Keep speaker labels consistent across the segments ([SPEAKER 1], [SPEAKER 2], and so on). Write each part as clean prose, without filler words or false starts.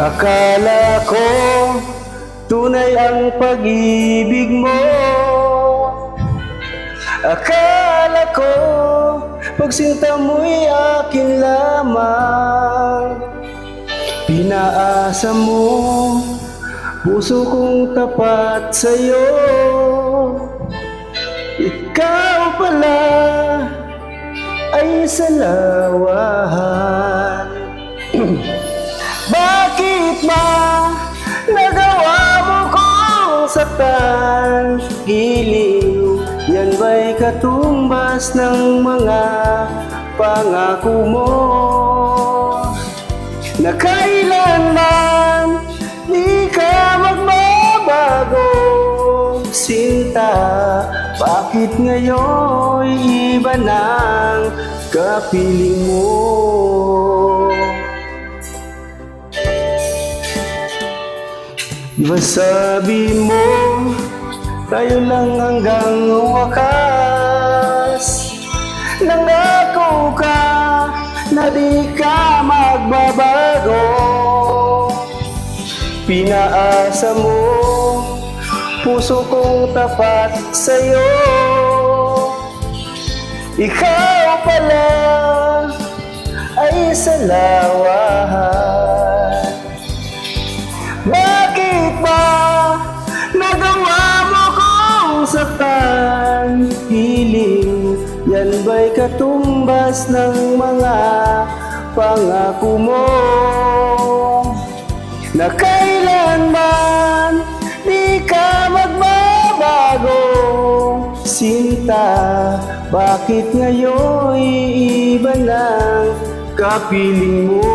[SPEAKER 1] Akala ko tunay ang pag-ibig mo. Akala ko pagsinta mo'y akin lamang. Pinaasa mo puso kong tapat sa'yo. Ikaw pala ay salawahan. Bakit ba nagawa mo kong saktan? Giliw, yan ba'y katumbas ng mga pangako mo? Na kailanman di ka magbabago, sinta. Bakit ngayon iba ng kapiling mo? Masabi mo, tayo lang hanggang wakas. Nangako ka na di ka magbabago. Pinaasa mo, puso kong tapat sa'yo. Ikaw pala ay salawahan. Bakit ba nagawa mo kong saktan? Hiling, yan ba'y katumbas ng mga pangako mo? Na kailanman di ka magbabago, sinta. Bakit ngayon iba ng kapiling mo?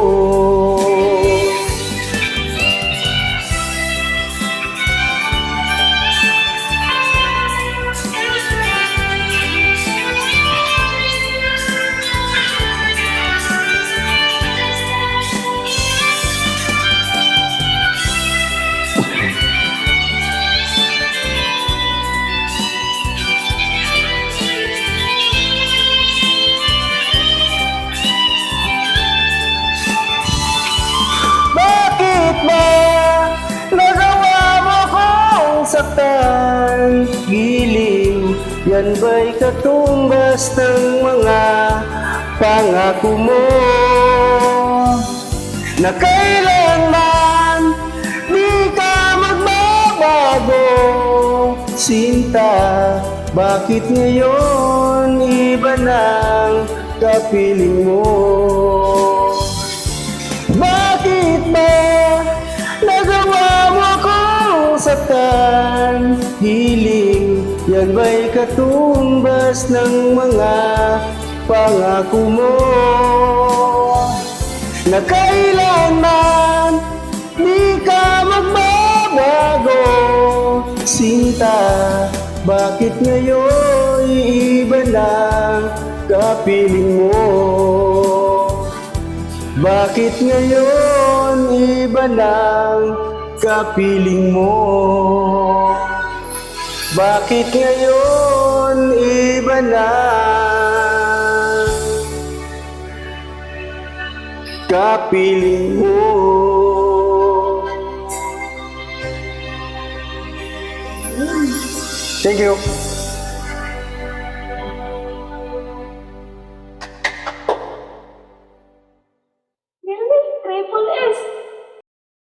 [SPEAKER 1] Saktan, giliw, yan ba'y katumbas ng mga pangako mo? Na kailanman di ka magbabago, sinta. Bakit ngayon iba ng kapiling mo? Bakit ba nagawa mo kong saktan? Hiling, yan ba'y katumbas ng mga pangako mo? Na kailanman di ka magbabago, sinta. Bakit ngayon iba ng kapiling mo? Bakit ngayon iba ng kapiling mo? Bakit ngayon iba ng kapiling mo? Thank you.